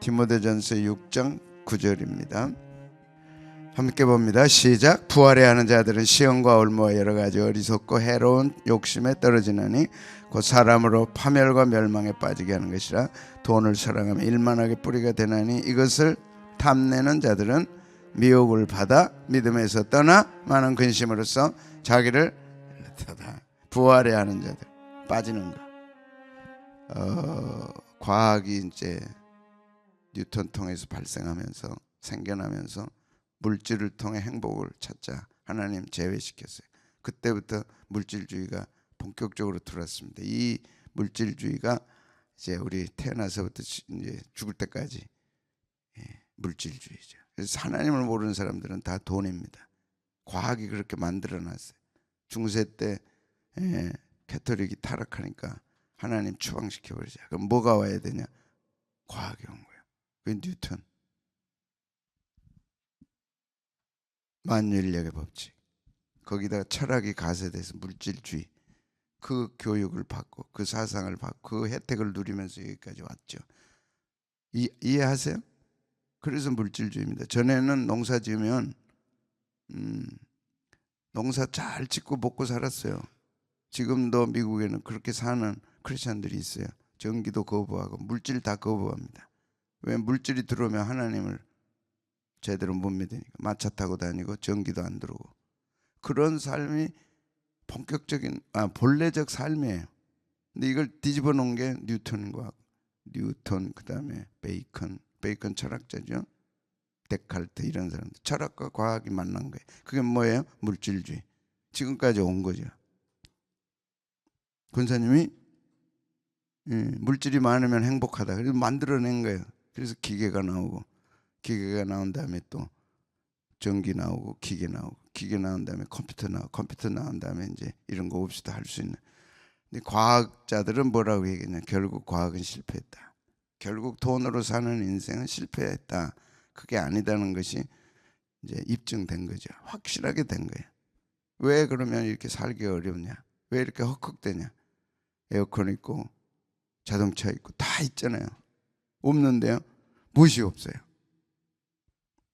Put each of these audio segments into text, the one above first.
디모데전서 6장 9절입니다. 함께 봅니다. 시작. 부활해 하는 자들은 시험과 올무와 여러 가지 어리석고 해로운 욕심에 떨어지나니 곧 사람으로 파멸과 멸망에 빠지게 하는 것이라. 돈을 사랑하며 일만하게 뿌리가 되나니 이것을 탐내는 자들은 미혹을 받아 믿음에서 떠나 많은 근심으로써 자기를 잃었다. 부활해 하는 자들 빠지는 거. 과학이 이제 뉴턴 통해서 발생하면서 생겨나면서 물질을 통해 행복을 찾자 하나님 제외시켰어요. 그때부터 물질주의가 본격적으로 들어왔습니다. 이 물질주의가 이제 우리 태어나서부터 이제 죽을 때까지 물질주의죠. 그래서 하나님을 모르는 사람들은 다 돈입니다. 과학이 그렇게 만들어놨어요. 중세 때 캐톨릭이 타락하니까 하나님 추방시켜버리자. 그럼 뭐가 와야 되냐? 과학이 온 거예요. 그 뉴턴. 만유인력의 법칙. 거기다가 철학이 가세돼서 물질주의. 그 교육을 받고 그 사상을 받고 그 혜택을 누리면서 여기까지 왔죠. 이해하세요? 그래서 물질주의입니다. 전에는 농사 지으면 농사 잘 짓고 먹고 살았어요. 지금도 미국에는 그렇게 사는 크리스천들이 있어요. 전기도 거부하고 물질 다 거부합니다. 왜? 물질이 들어오면 하나님을 제대로 못 믿으니까. 마차 타고 다니고 전기도 안 들어오고. 그런 삶이 본격적인 본래적 삶이에요. 근데 이걸 뒤집어 놓은 게 뉴턴과 뉴턴, 그다음에 베이컨 철학자죠. 데카르트 이런 사람들. 철학과 과학이 만난 거예요. 그게 뭐예요? 물질주의. 지금까지 온 거죠. 권사님이 물질이 많으면 행복하다. 그래서 만들어낸 거예요. 그래서 기계가 나오고, 기계가 나온 다음에 또 전기 나오고, 기계 나오고, 기계 나온 다음에 컴퓨터 나오고, 컴퓨터 나온 다음에 이제 이런 거 없이도 할 수 있는. 근데 과학자들은 뭐라고 얘기했냐? 결국 과학은 실패했다. 결국 돈으로 사는 인생은 실패했다. 그게 아니다는 것이 이제 입증된 거죠. 확실하게 된 거예요. 왜 그러면 이렇게 살기 어렵냐? 왜 이렇게 헉헉대냐? 에어컨 있고 자동차 있고 다 있잖아요. 없는데요? 무엇이 없어요?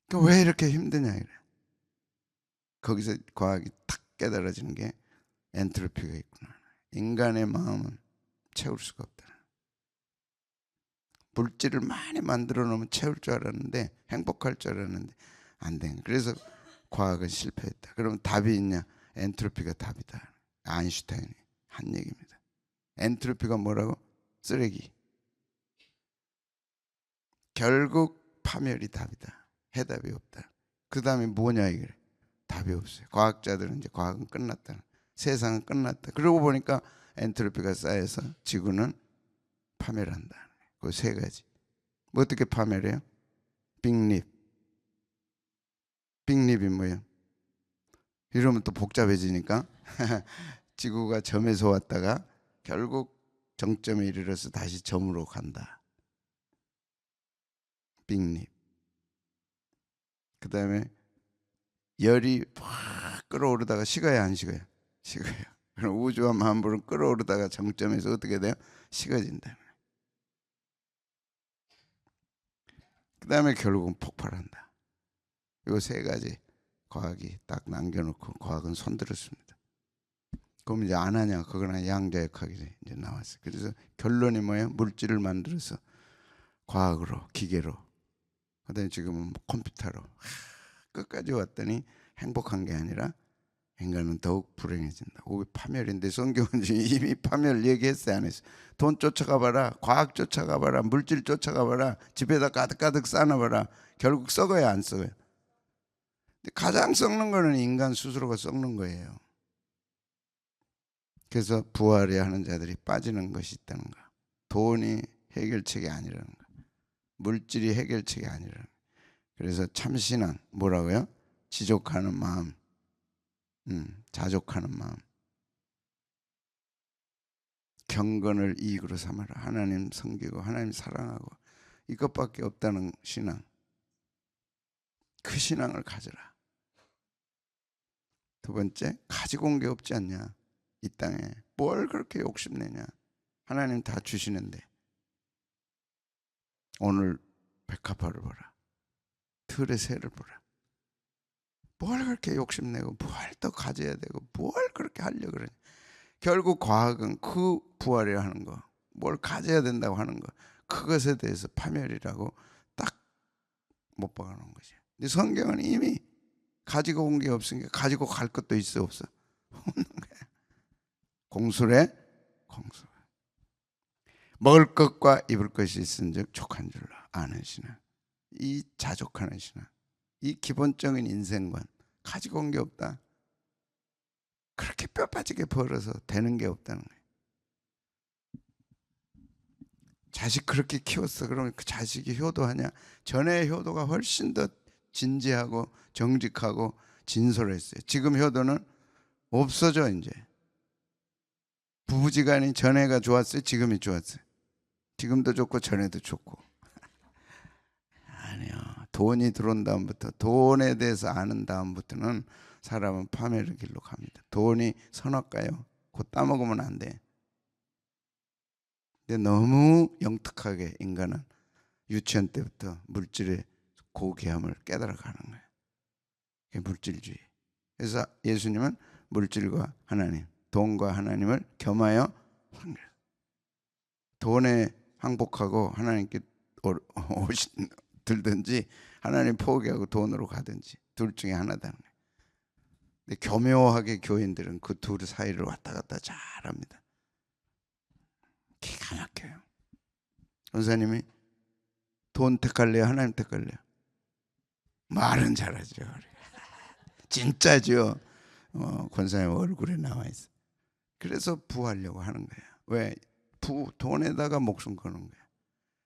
그러니까 왜 이렇게 힘드냐 이래. 거기서 과학이 탁 깨달아지는 게 엔트로피가 있구나. 인간의 마음은 채울 수가 없다. 물질을 많이 만들어 놓으면 채울 줄 알았는데, 행복할 줄 알았는데 안 된. 그래서 과학은 실패했다. 그러면 답이 있냐? 엔트로피가 답이다. 아인슈타인이 한 얘기입니다. 엔트로피가 뭐라고? 쓰레기. 결국 파멸이 답이다. 해답이 없다. 그 다음에 뭐냐 이게? 답이 없어요. 과학자들은 이제 과학은 끝났다. 세상은 끝났다. 그러고 보니까 엔트로피가 쌓여서 지구는 파멸한다. 그 세 가지. 뭐 어떻게 파멸해요? 빅립. 빅립이 뭐예요? 이러면 또 복잡해지니까 지구가 점에서 왔다가 결국 정점에 이르러서 다시 점으로 간다. 빅립. 그 다음에 열이 확 끌어오르다가 식어야 안 식어요? 식어요. 그럼 우주와 만물은 끌어오르다가 정점에서 어떻게 돼요? 식어진다. 그 다음에 결국은 폭발한다. 이 세 가지 과학이 딱 남겨놓고 과학은 손들었습니다. 그럼 이제 안 하냐? 그거나 양자역학이 이제 나왔어요. 그래서 결론이 뭐예요? 물질을 만들어서 과학으로, 기계로, 그다음에 지금은 컴퓨터로 끝까지 왔더니 행복한 게 아니라 인간은 더욱 불행해진다. 오, 파멸인데 성경은 이미 파멸 얘기했어요, 안 했어요? 돈 쫓아가봐라, 과학 쫓아가봐라, 물질 쫓아가봐라, 집에다 가득가득 쌓아놔봐라. 결국 썩어야 안 썩어요? 가장 썩는 거는 인간 스스로가 썩는 거예요. 그래서 부활해 하는 자들이 빠지는 것이 있다는 거. 돈이 해결책이 아니라는 거. 물질이 해결책이 아니라는 거. 그래서 참신앙 뭐라고요? 지족하는 마음, 자족하는 마음, 경건을 이익으로 삼아라. 하나님 섬기고 하나님 사랑하고 이것밖에 없다는 신앙. 그 신앙을 가져라. 두 번째, 가지고 온 게 없지 않냐? 이 땅에 뭘 그렇게 욕심내냐? 하나님 다 주시는데. 오늘 백합화를 보라. 들의 새를 보라. 뭘 그렇게 욕심내고 뭘 더 가져야 되고 뭘 그렇게 하려고 그러냐. 결국 과학은 그 부활이라 하는 거, 뭘 가져야 된다고 하는 거, 그것에 대해서 파멸이라고 딱 못 박아놓은 거지. 근데 성경은 이미 가지고 온 게 없으니까 가지고 갈 것도 있어 없어? 없는 거야. 공술에 공술. 먹을 것과 입을 것이 있은즉 족한 줄로 아는 신앙. 이 자족하는 신앙, 이 기본적인 인생관, 가지고 온 게 없다. 그렇게 뼈 빠지게 벌어서 되는 게 없다는 거예요. 자식 그렇게 키웠어. 그러면 그 자식이 효도하냐? 전에 효도가 훨씬 더 진지하고 정직하고 진솔했어요. 지금 효도는 없어져. 이제 부부지간이 전에가 좋았어요? 지금이 좋았어요? 지금도 좋고 전에도 좋고. 아니요. 돈이 들어온 다음부터, 돈에 대해서 아는 다음부터는 사람은 파멸의 길로 갑니다. 돈이 선악과요. 곧 따먹으면 안 돼. 근데 너무 영특하게 인간은 유치원 때부터 물질의 고귀함을 깨달아가는 거예요. 그게 물질주의. 그래서 예수님은 물질과 하나님, 돈과 하나님을 겸하여 돈에 항복하고 하나님께 들든지 하나님 포기하고 돈으로 가든지 둘 중에 하나다는 거예요. 근데 교묘하게 교인들은 그 둘 사이를 왔다 갔다 잘합니다. 기가 막혀요. 권사님이 돈 택할래요? 하나님 택할래요? 말은 잘하죠. 진짜죠. 권사님 얼굴에 나와 있어. 그래서 부하려고 하는 거예요. 왜? 돈에다가 목숨 거는 거예요.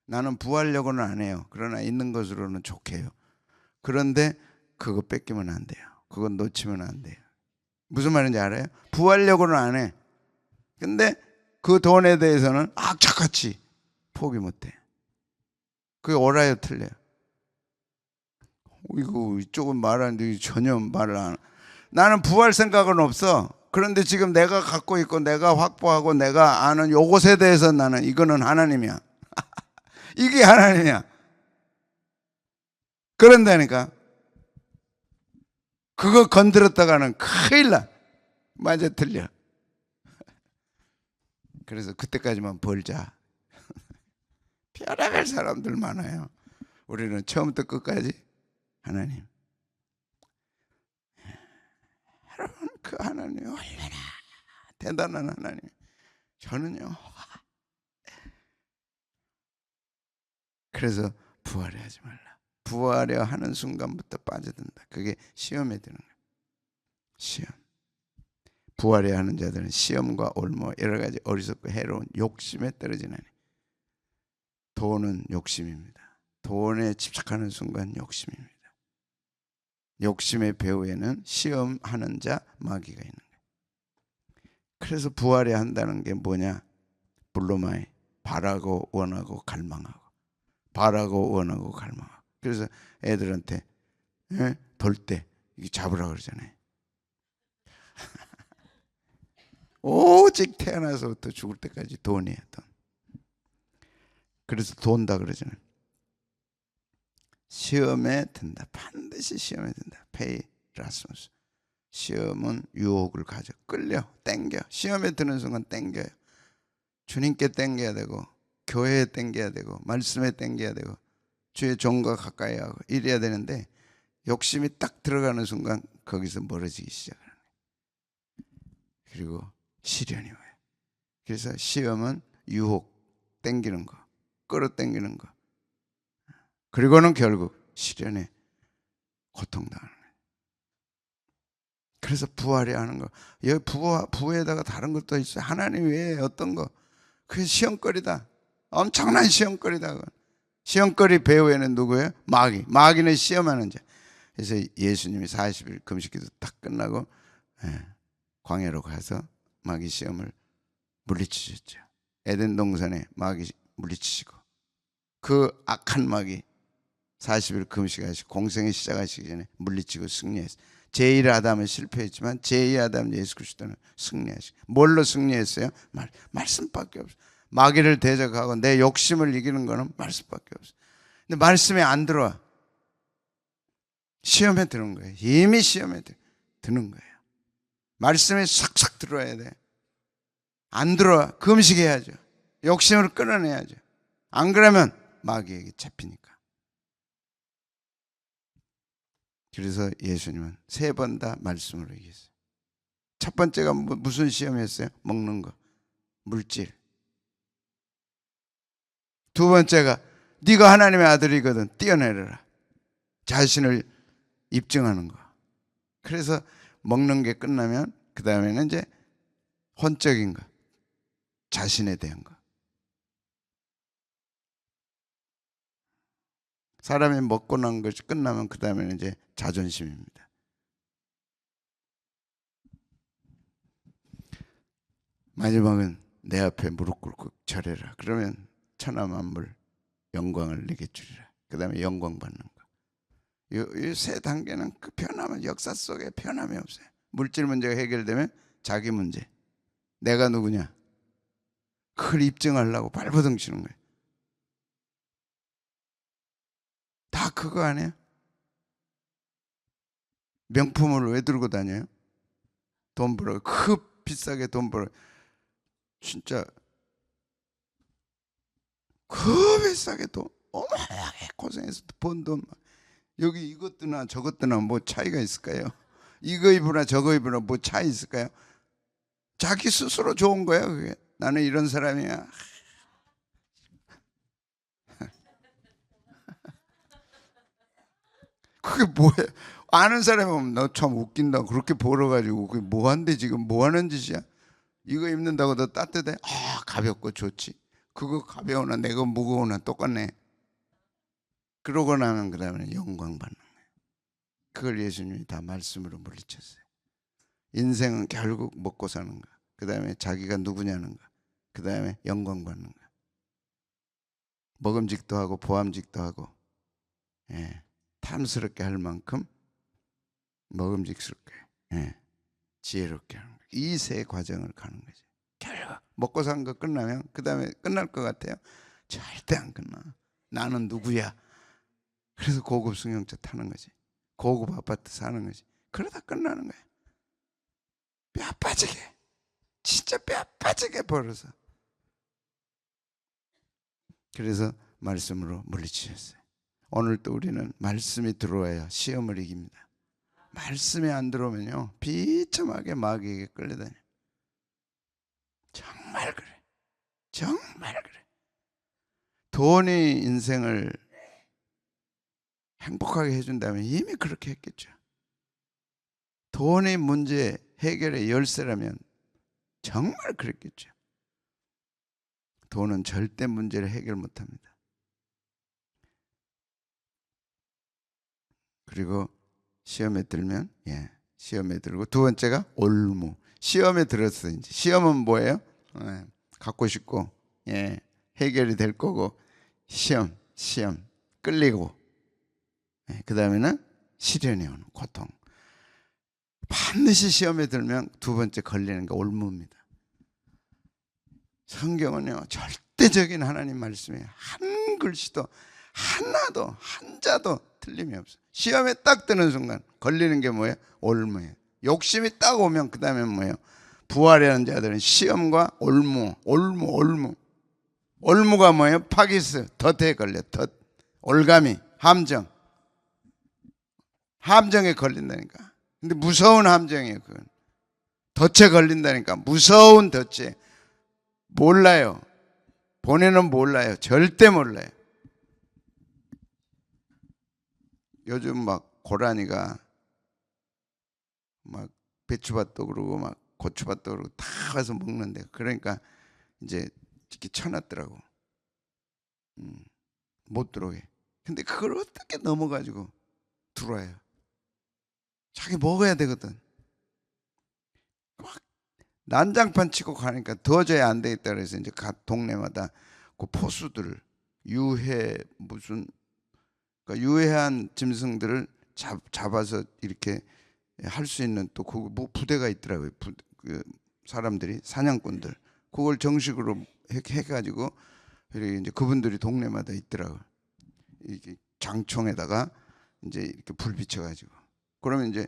나는 부하려고는 안 해요. 그러나 있는 것으로는 좋게요. 그런데 그거 뺏기면 안 돼요. 그건 놓치면 안 돼요. 무슨 말인지 알아요? 부하려고는 안 해. 근데 그 돈에 대해서는 악착같이 포기 못해. 그게 옳아요, 틀려요? 이거 이쪽은 말하는데 전혀 말을 안. 나는 부할 생각은 없어. 그런데 지금 내가 갖고 있고 내가 확보하고 내가 아는 요것에 대해서 나는 이거는 하나님이야. 이게 하나님이야. 그런다니까. 그거 건드렸다가는 큰일 나. 맞아, 틀려. 그래서 그때까지만 벌자. 별의별 사람들 많아요. 우리는 처음부터 끝까지 하나님. 여러분, 그 하나님 얼마나 대단한 하나님. 저는요. 그래서 부활해 하지 말라. 부활해 하는 순간부터 빠져든다. 그게 시험에 드는 거예요. 시험. 부활해 하는 자들은 시험과 올무 여러 가지 어리석고 해로운 욕심에 떨어지나니. 돈은 욕심입니다. 돈에 집착하는 순간 욕심입니다. 욕심의 배후에는 시험하는 자 마귀가 있는 거예요. 그래서 부활해 한다는 게 뭐냐? 블로마이. 바라고 원하고 갈망하고. 바라고 원하고 갈망하고. 그래서 애들한테 돌 때 이게 잡으라고 그러잖아요. 오직 태어나서부터 죽을 때까지 돈이에요. 돈. 그래서 돈다 그러잖아요. 시험에 든다. 반드시 시험에 든다. 페이라스무스. 시험은 유혹을 가져. 끌려. 땡겨. 시험에 드는 순간 땡겨요. 주님께 땡겨야 되고 교회에 땡겨야 되고 말씀에 땡겨야 되고 주의 종과 가까이 하고 이래야 되는데 욕심이 딱 들어가는 순간 거기서 멀어지기 시작하는 거예요. 그리고 시련이 와요. 그래서 시험은 유혹, 땡기는 거, 끌어당기는 거. 그리고는 결국 시련에 고통당하는 거예요. 그래서 부활이 하는 거. 여기 부에다가 다른 것도 있어요. 하나님 외에 어떤 거. 그게 시험거리다. 엄청난 시험거리다. 시험거리 배후에는 누구예요? 마귀. 마귀는 시험하는 자. 그래서 예수님이 40일 금식기도 딱 끝나고 광야로 가서 마귀 시험을 물리치셨죠. 에덴 동산에 마귀 물리치시고 그 악한 마귀 40일 금식하시고 공생에 시작하시기 전에 물리치고 승리했어요. 제1 아담은 실패했지만 제2 아담 예수 그리스도는 승리하시고. 뭘로 승리했어요? 말씀밖에 없어요. 마귀를 대적하고 내 욕심을 이기는 거는 말씀밖에 없어요. 근데 말씀에 안 들어와. 시험에 드는 거예요. 이미 시험에 드는 거예요. 말씀에 싹싹 들어야 돼. 안 들어와. 금식해야죠. 욕심을 끊어내야죠. 안 그러면 마귀에게 잡히니까. 그래서 예수님은 3번 다 말씀으로 이겼어요. 첫 번째가 무슨 시험이었어요? 먹는 거, 물질. 두 번째가 네가 하나님의 아들이거든 뛰어내려라. 자신을 입증하는 거. 그래서 먹는 게 끝나면 그 다음에는 이제 혼적인 거, 자신에 대한 거. 사람이 먹고 난 것이 끝나면 그 다음에는 이제 자존심입니다. 마지막은 내 앞에 무릎 꿇고 절해라. 그러면 천하만물 영광을 내게 주리라. 그 다음에 영광 받는 거. 이 3단계는 그 변함은 역사 속에 변함이 없어요. 물질 문제가 해결되면 자기 문제. 내가 누구냐? 그걸 입증하려고 발버둥 치는 거예요. 다 그거 아니에요? 명품을 왜 들고 다녀요? 돈 벌어. 비싸게 돈 벌어. 진짜 비싸게 돈 어마어마하게 고생해서 번 돈. 여기 이것도나 저것도나 뭐 차이가 있을까요? 이거 입으나 저거 입으나 뭐 차이 있을까요? 자기 스스로 좋은 거예요. 그게. 나는 이런 사람이야. 그게 뭐예요? 아는 사람이 보면 너 참 웃긴다. 그렇게 벌어가지고 그게 뭐 한대 지금 뭐 하는 짓이야? 이거 입는다고 너 따뜻해? 가볍고 좋지. 그거 가벼우나 내가 무거우나 똑같네. 그러고 나면 그 다음에 영광 받는 거예요. 그걸 예수님이 다 말씀으로 물리쳤어요. 인생은 결국 먹고 사는 거. 그 다음에 자기가 누구냐는 거. 그 다음에 영광 받는 거. 먹음직도 하고 보암직도 하고, 예, 탐스럽게 할 만큼 먹음직스럽게, 예, 지혜롭게 하는 거예요. 이 3과정을 가는 거죠. 결국 먹고 산 거 끝나면 그 다음에 끝날 것 같아요? 절대 안 끝나. 나는 누구야? 그래서 고급 승용차 타는 거지. 고급 아파트 사는 거지. 그러다 끝나는 거야. 뼈 빠지게, 진짜 뼈 빠지게 벌어서. 그래서 말씀으로 물리치셨어요. 오늘 또 우리는 말씀이 들어와야 시험을 이깁니다. 말씀이 안 들어오면요 비참하게 마귀에게 끌려다녀. 정말 그래. 정말 그래. 돈이 인생을 행복하게 해준다면 이미 그렇게 했겠죠. 돈이 문제 해결의 열쇠라면 정말 그랬겠죠. 돈은 절대 문제를 해결 못합니다. 그리고 시험에 들면, 예, 시험에 들고, 두 번째가 올무. 시험에 들었어. 이제 시험은 뭐예요? 갖고 싶고, 예, 해결이 될 거고, 시험 끌리고, 예, 그 다음에는 시련이 오는 고통. 반드시 시험에 들면 두 번째 걸리는 게 올무입니다. 성경은요 절대적인 하나님 말씀이에요. 한 글씨도 하나도 한자도 틀림이 없어요. 시험에 딱 드는 순간 걸리는 게 뭐예요? 올무예요. 욕심이 딱 오면 그 다음에 뭐예요? 부활하는 자들은 시험과 올무가 뭐예요? 파기스, 덫에 걸려. 덫, 올가미, 함정에 걸린다니까. 근데 무서운 함정이에요. 그건 덫에 걸린다니까. 무서운 덫에. 몰라요. 본인은 몰라요. 절대 몰라요. 요즘 막 고라니가 막 배추밭도 그러고 막 고추밭도 그러고 다 와서 먹는데, 그러니까 이제 이렇게 쳐놨더라고. 못 들어오게. 근데 그걸 어떻게 넘어가지고 들어와요? 자기 먹어야 되거든. 막 난장판 치고 가니까 도저히 안 되겠다 그래서 이제 각 동네마다 그 포수들을 그러니까 유해한 짐승들을 잡아서 이렇게 할 수 있는 또 그 뭐 부대가 있더라고요. 그 사람들이 사냥꾼들 그걸 정식으로 해가지고 이제 그분들이 동네마다 있더라고요. 이렇게 장총에다가 이제 이렇게 불 비춰가지고, 그러면 이제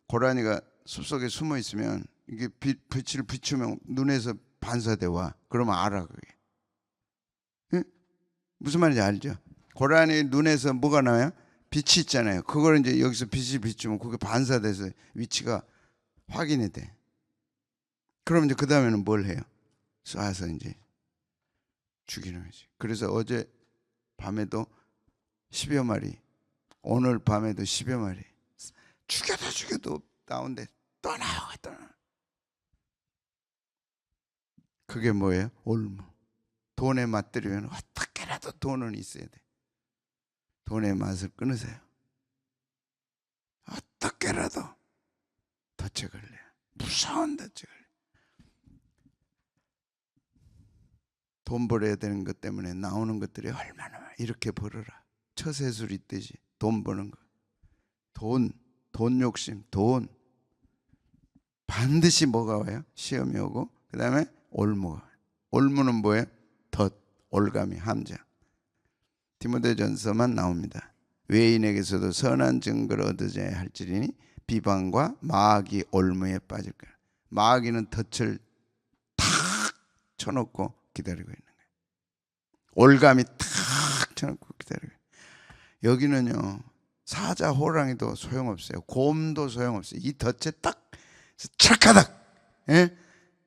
고라니가 숲속에 숨어 있으면 이게 빛을 비추면 눈에서 반사돼 와. 그러면 알아 그게. 응? 무슨 말인지 알죠? 고라니 눈에서 뭐가 나와요? 빛이 있잖아요. 그걸 이제 여기서 빛이 비추면 그게 반사돼서 위치가 확인이 돼. 그럼 이제 그 다음에는 뭘 해요? 쏴서 이제 죽이는 거지. 그래서 어제 밤에도 10여 마리, 오늘 밤에도 10여 마리, 죽여도 나온대. 또 나오고 또 나오고. 그게 뭐예요? 올무. 돈에 맛들이면 어떻게라도 돈은 있어야 돼. 돈의 맛을 끊으세요. 어떻게라도 덫에 걸려요. 무서운 덫에 걸려요. 돈 벌어야 되는 것 때문에 나오는 것들이 얼마나 많아. 이렇게 벌어라. 처세술 있듯이 돈 버는 거. 돈 욕심, 돈. 반드시 뭐가 와요? 시험이 오고, 그 다음에 올무가 와요. 올무는 뭐예요? 덫, 올가미, 함정. 디모데전서만 나옵니다. 외인에게서도 선한 증거를 얻으셔야 할지니 비방과 마귀 올무에 빠질 거야. 마귀는 덫을 탁 쳐놓고 기다리고 있는 거예요. 올감이 탁 쳐놓고 기다리고 있는 거예요. 여기는요, 사자 호랑이도 소용없어요. 곰도 소용없어요. 이 덫에 딱 철카닥, 예?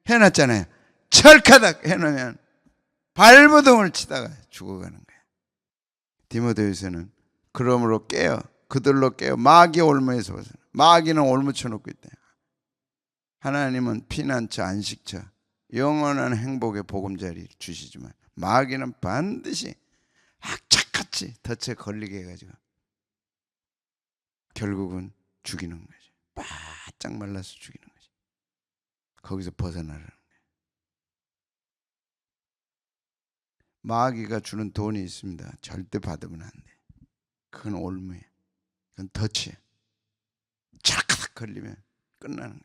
해놨잖아요. 철카닥 해놓으면 발버둥을 치다가 죽어가는 거예요. 디모데후서는 그러므로 깨어, 그들로 깨어 마귀 올무에서 벗어나. 마귀는 올무 쳐놓고 있다. 하나님은 피난처, 안식처, 영원한 행복의 보금자리를 주시지만 마귀는 반드시 악착같이 덫에 걸리게 해가지고 결국은 죽이는 거죠. 바짝 말라서 죽이는 거죠. 거기서 벗어나라는 거예요. 마귀가 주는 돈이 있습니다. 절대 받으면 안 돼. 그건 올무예요. 그건 덫이에요. 착 걸리면 끝나는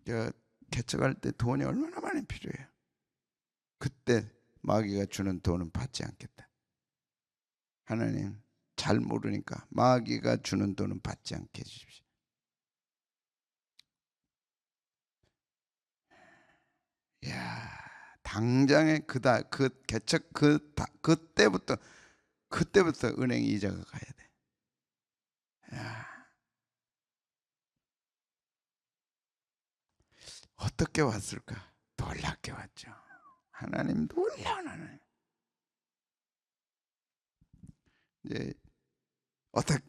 거예요. 개척할 때 돈이 얼마나 많이 필요해요. 그때 마귀가 주는 돈은 받지 않겠다. 하나님 잘 모르니까 마귀가 주는 돈은 받지 않게 해주십시오. 야, 당장에 그 개척 그때부터 은행 이자가 가야 돼. 야, 어떻게 왔을까? 놀랍게 왔죠. 하나님 놀라운 하나님. 이제 어떻게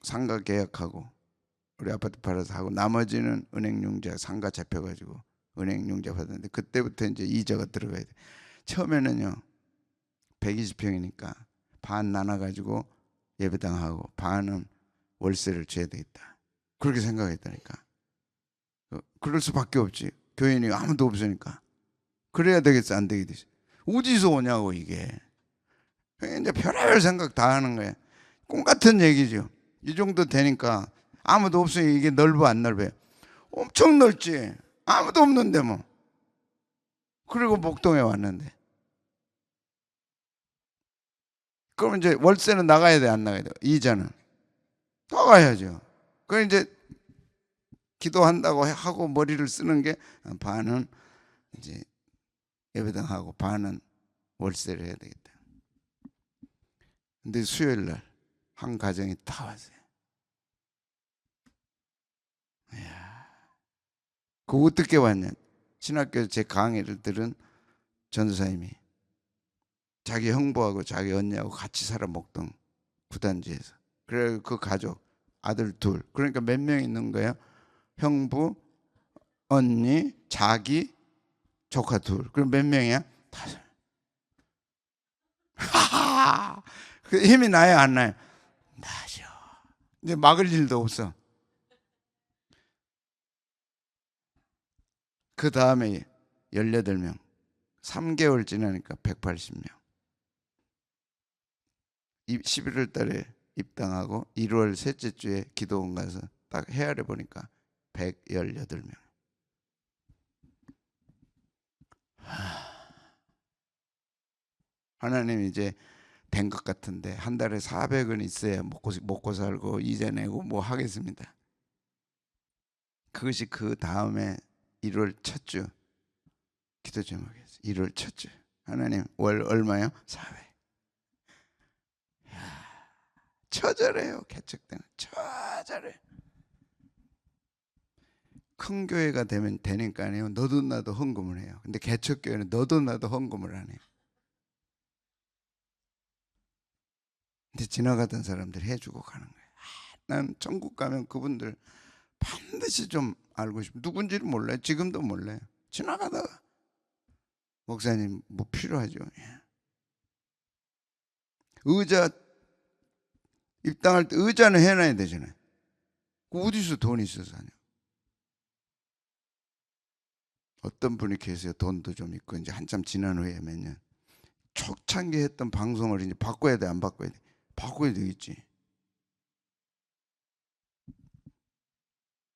상가 계약하고 우리 아파트 팔아서 하고 나머지는 은행융자 상가 잡혀가지고 은행융자 받았는데 그때부터 이제 이자가 들어가야 돼. 처음에는요 120평이니까 반 나눠가지고 예배당하고 반은 월세를 줘야 되겠다. 그렇게 생각했다니까. 그럴 수밖에 없지. 교인이 아무도 없으니까. 그래야 되겠어, 안 되겠어. 어디서 오냐고 이게. 이제 별의별 생각 다 하는 거야. 꿈 같은 얘기죠. 이 정도 되니까 아무도 없으니 이게 넓어 안 넓어요? 엄청 넓지. 아무도 없는데 뭐. 그리고 목동에 왔는데. 그럼 이제 월세는 나가야 돼, 안 나가야 돼? 이자는 나가야죠. 그 이제 기도한다고 하고 머리를 쓰는 게 반은 이제 예배당하고 반은 월세를 해야 되겠다. 근데 수요일 날 한 가정이 다 왔어요. 이야, 그 어떻게 왔냐? 신학교 제 강의를 들은 전도사님이 자기 형부하고 자기 언니하고 같이 살아 먹던 구단지에서. 그래 그 가족 아들 둘. 그러니까 몇 명 있는 거예요? 형부, 언니, 자기, 조카 둘. 그럼 몇 명이야? 5. 하하. 그 힘이 나요, 안 나요? 나죠. 이제 막을 일도 없어. 그 다음에 18명. 3개월 지나니까 180명. 11월 달에 입당하고 1월 셋째 주에 기도원 가서 딱 헤아려 보니까 118명. 하나님 이제 된 것 같은데 한 달에 400원 있어야 먹고 살고 이자 내고 뭐 하겠습니다. 그것이 그 다음에 1월 첫 주 기도 제목이었어요. 1월 첫 주 하나님 월 얼마요? 400. 처절해요. 개척 때는 처절해. 큰 교회가 되면 되니까요. 너도 나도 헌금을 해요. 근데 개척 교회는 너도 나도 헌금을 안 해요. 근데 지나가던 사람들 해주고 가는 거예요. 난 천국 가면 그분들 반드시 좀 알고 싶어. 누군지를 몰라요. 지금도 몰라요. 지나가다가 목사님 뭐 필요하죠? 의자 입당할 때 의자는 해놔야 되잖아요. 어디서 돈이 있어서 하냐? 어떤 분이 계세요. 돈도 좀 있고 이제 한참 지난 후에 몇 년 초창기 했던 방송을 이제 바꿔야 돼, 안 바꿔야 돼? 바꿔야 되겠지.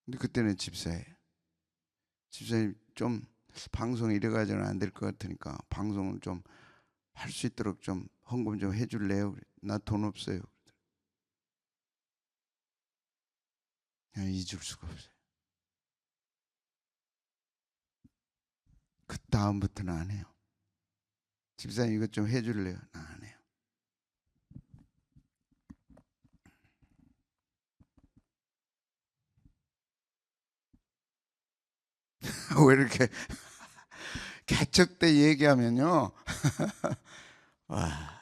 근데 그때는 집사예요. 집사님 좀 방송 이래 가지고는 안 될 것 같으니까 방송을 좀 할 수 있도록 좀 헌금 좀 해줄래요? 나 돈 없어요. 그냥 잊을 수가 없어요. 그 다음부터는 안 해요. 집사님 이것 좀 해줄래요? 나 안 해요. 왜 이렇게 개척 때 얘기하면요. 와.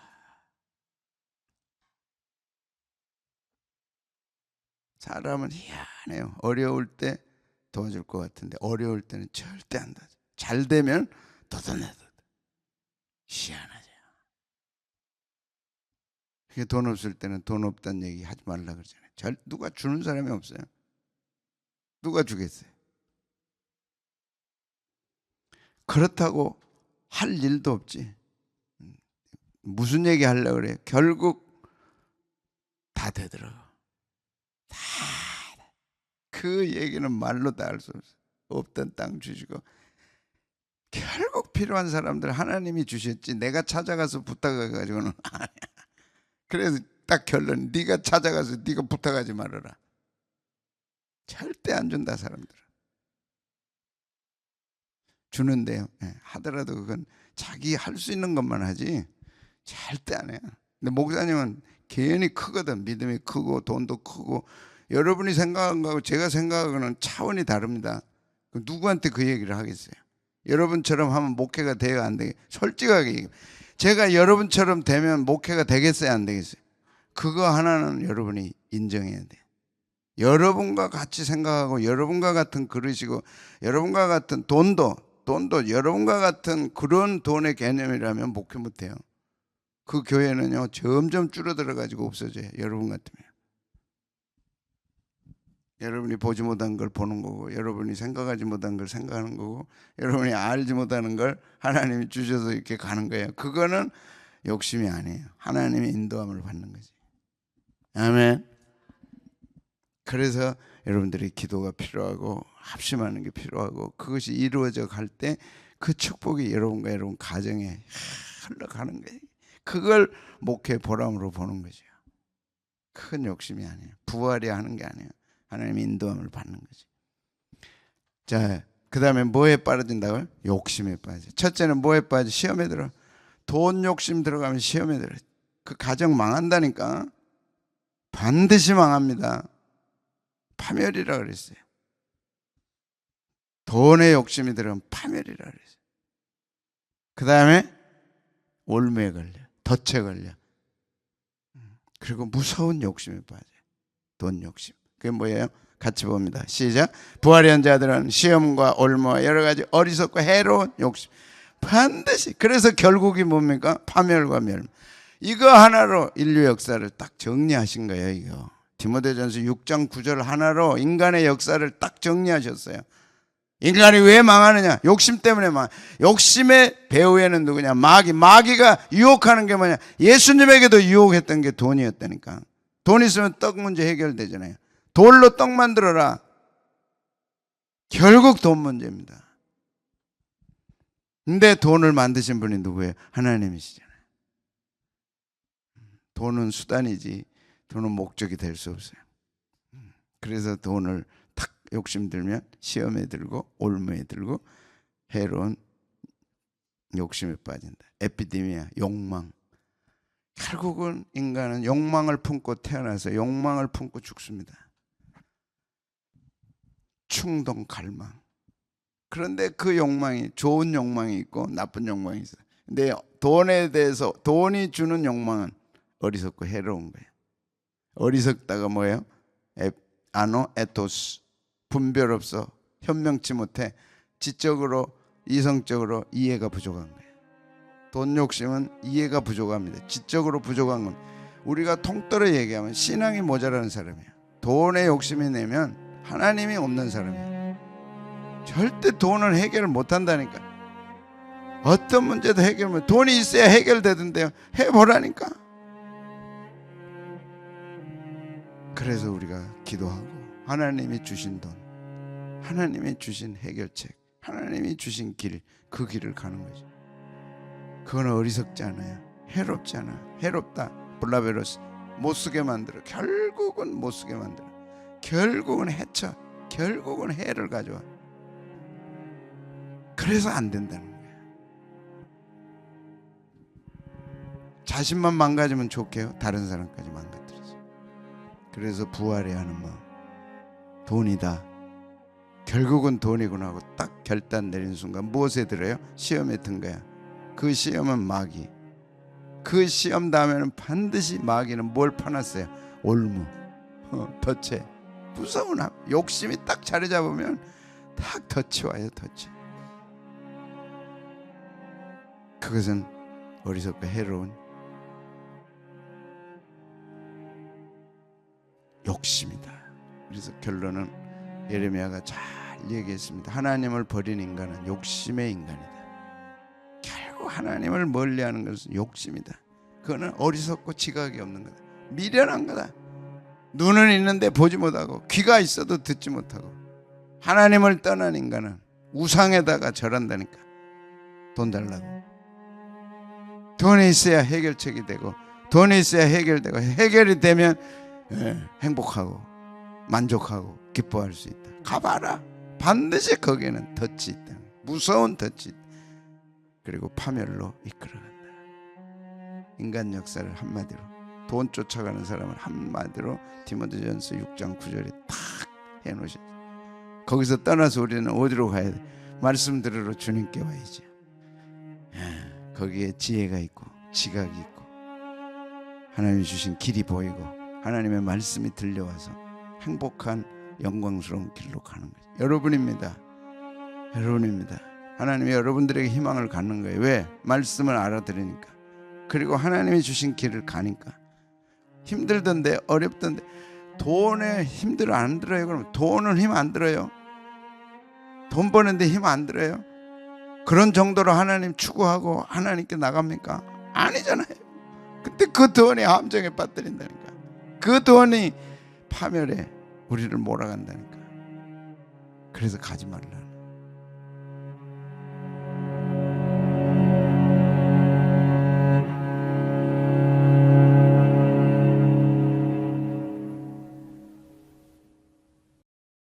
사람은 희한해요. 어려울 때 도와줄 것 같은데 어려울 때는 절대 안 도와줘. 잘 되면 도전해도 희한하죠. 돈 없을 때는 돈 없다는 얘기 하지 말라 그러잖아요. 누가 주는 사람이 없어요. 누가 주겠어요? 그렇다고 할 일도 없지. 무슨 얘기 하려고 그래요? 결국 다 되더라고. 다. 그 얘기는 말로 다 할 수 없어요. 없던 땅 주시고 결국 필요한 사람들 하나님이 주셨지 내가 찾아가서 부탁해가지고는 아니야. 그래서 딱 결론 네가 찾아가서 네가 부탁하지 말아라. 절대 안 준다 사람들은. 주는데요. 하더라도 그건 자기 할 수 있는 것만 하지 절대 안 해요. 근데 목사님은 개연이 크거든. 믿음이 크고 돈도 크고 여러분이 생각한 거하고 제가 생각하고는 차원이 다릅니다. 누구한테 그 얘기를 하겠어요? 여러분처럼 하면 목회가 돼야 안 되겠어요? 솔직하게 얘기해요. 제가 여러분처럼 되면 목회가 되겠어요? 안 되겠어요? 그거 하나는 여러분이 인정해야 돼요. 여러분과 같이 생각하고 여러분과 같은 그릇이고 여러분과 같은 돈도 여러분과 같은 그런 돈의 개념이라면 목회 못해요. 그 교회는요 점점 줄어들어 가지고 없어져요. 여러분 같으면 여러분이 보지 못한 걸 보는 거고 여러분이 생각하지 못한 걸 생각하는 거고 여러분이 알지 못하는 걸 하나님이 주셔서 이렇게 가는 거예요. 그거는 욕심이 아니에요. 하나님의 인도함을 받는 거지. 아멘. 그래서 여러분들이 기도가 필요하고 합심하는 게 필요하고 그것이 이루어져 갈 때 그 축복이 여러분과 여러분 가정에 흘러가는 거예요. 그걸 목회 보람으로 보는 거죠. 큰 욕심이 아니에요. 부활이야 하는 게 아니에요. 하나님의 인도함을 받는 거지. 자, 그 다음에 뭐에 빠져진다고요? 욕심에 빠져. 첫째는 뭐에 빠져? 시험에 들어. 돈 욕심 들어가면 시험에 들어. 그 가정 망한다니까. 반드시 망합니다. 파멸이라 그랬어요. 돈에 욕심이 들어가면 파멸이라 그랬어요. 그 다음에 올무에 걸려. 덫에 걸려. 그리고 무서운 욕심에 빠져요. 돈 욕심. 그게 뭐예요? 같이 봅니다. 시작. 부활의 현자들은 시험과 올무와 여러 가지 어리석고 해로운 욕심 반드시. 그래서 결국이 뭡니까? 파멸과 멸망. 이거 하나로 인류 역사를 딱 정리하신 거예요. 이거 디모데전서 6장 9절 하나로 인간의 역사를 딱 정리하셨어요. 인간이 왜 망하느냐? 욕심 때문에 망. 욕심의 배후에는 누구냐? 마귀가 유혹하는 게 뭐냐? 예수님에게도 유혹했던 게 돈이었다니까. 돈 있으면 떡 문제 해결되잖아요. 돌로 떡 만들어라. 결국 돈 문제입니다. 근데 돈을 만드신 분이 누구예요? 하나님이시잖아요. 돈은 수단이지 돈은 목적이 될 수 없어요. 그래서 돈을 탁 욕심들면 시험에 들고 올무에 들고 해로운 욕심에 빠진다. 에피데미아, 욕망. 결국은 인간은 욕망을 품고 태어나서 욕망을 품고 죽습니다. 충동, 갈망. 그런데 그 욕망이 좋은 욕망이 있고 나쁜 욕망이 있어요. 근데 돈에 대해서 돈이 주는 욕망은 어리석고 해로운 거예요. 어리석다가 뭐예요? 아노 에토스, 분별 없어, 현명치 못해, 지적으로 이성적으로 이해가 부족한 거예요. 돈 욕심은 이해가 부족합니다. 지적으로 부족한 건 우리가 통틀어 얘기하면 신앙이 모자라는 사람이에요. 돈에 욕심이 내면 하나님이 없는 사람이에요. 절대 돈을 해결을 못한다니까. 어떤 문제도 해결하면 돈이 있어야 해결되던데요. 해보라니까. 그래서 우리가 기도하고 하나님이 주신 돈, 하나님이 주신 해결책, 하나님이 주신 길, 그 길을 가는 거죠. 그건 어리석지 않아요. 해롭지 않아. 해롭다. 블라베로스. 못쓰게 만들어. 결국은 못쓰게 만들어. 결국은 해쳐. 결국은 해를 가져와. 그래서 안 된다는 거예요. 자신만 망가지면 좋게요. 다른 사람까지 망가뜨리지. 그래서 부활해야 하는 마음. 돈이다. 결국은 돈이구나 하고 딱 결단 내린 순간 무엇에 들어요? 시험에 든 거야. 그 시험은 마귀. 그 시험 다음에는 반드시 마귀는 뭘 파놨어요? 올무, 덫에. 무서운 욕심이 딱 자리 잡으면 딱 덫이 와요. 덫이. 그것은 어리석고 해로운 욕심이다. 그래서 결론은 예레미야가 잘 얘기했습니다. 하나님을 버린 인간은 욕심의 인간이다. 결국 하나님을 멀리하는 것은 욕심이다. 그거는 어리석고 지각이 없는 거다. 미련한 거다. 눈은 있는데 보지 못하고 귀가 있어도 듣지 못하고. 하나님을 떠난 인간은 우상에다가 절한다니까. 돈 달라고. 돈이 있어야 해결책이 되고, 돈이 있어야 해결되고, 해결이 되면 행복하고 만족하고 기뻐할 수 있다. 가봐라. 반드시 거기에는 덫이 있다. 무서운 덫이 있다. 그리고 파멸로 이끌어간다. 인간 역사를 한마디로, 돈 쫓아가는 사람을 한마디로 디모데전서 6장 9절에 탁 해놓으셨죠. 거기서 떠나서 우리는 어디로 가야 돼? 말씀 들으러 주님께 와야지. 거기에 지혜가 있고 지각이 있고 하나님이 주신 길이 보이고 하나님의 말씀이 들려와서 행복한 영광스러운 길로 가는 거죠. 여러분입니다. 여러분입니다. 하나님이 여러분들에게 희망을 갖는 거예요. 왜? 말씀을 알아들으니까. 그리고 하나님이 주신 길을 가니까. 힘들던데 어렵던데 돈에 힘들 안 들어요? 그러면 돈은 힘 안 들어요? 돈 버는데 힘 안 들어요? 그런 정도로 하나님 추구하고 하나님께 나갑니까? 아니잖아요. 근데 그 돈이 함정에 빠뜨린다니까. 그 돈이 파멸에 우리를 몰아간다니까. 그래서 가지 말라.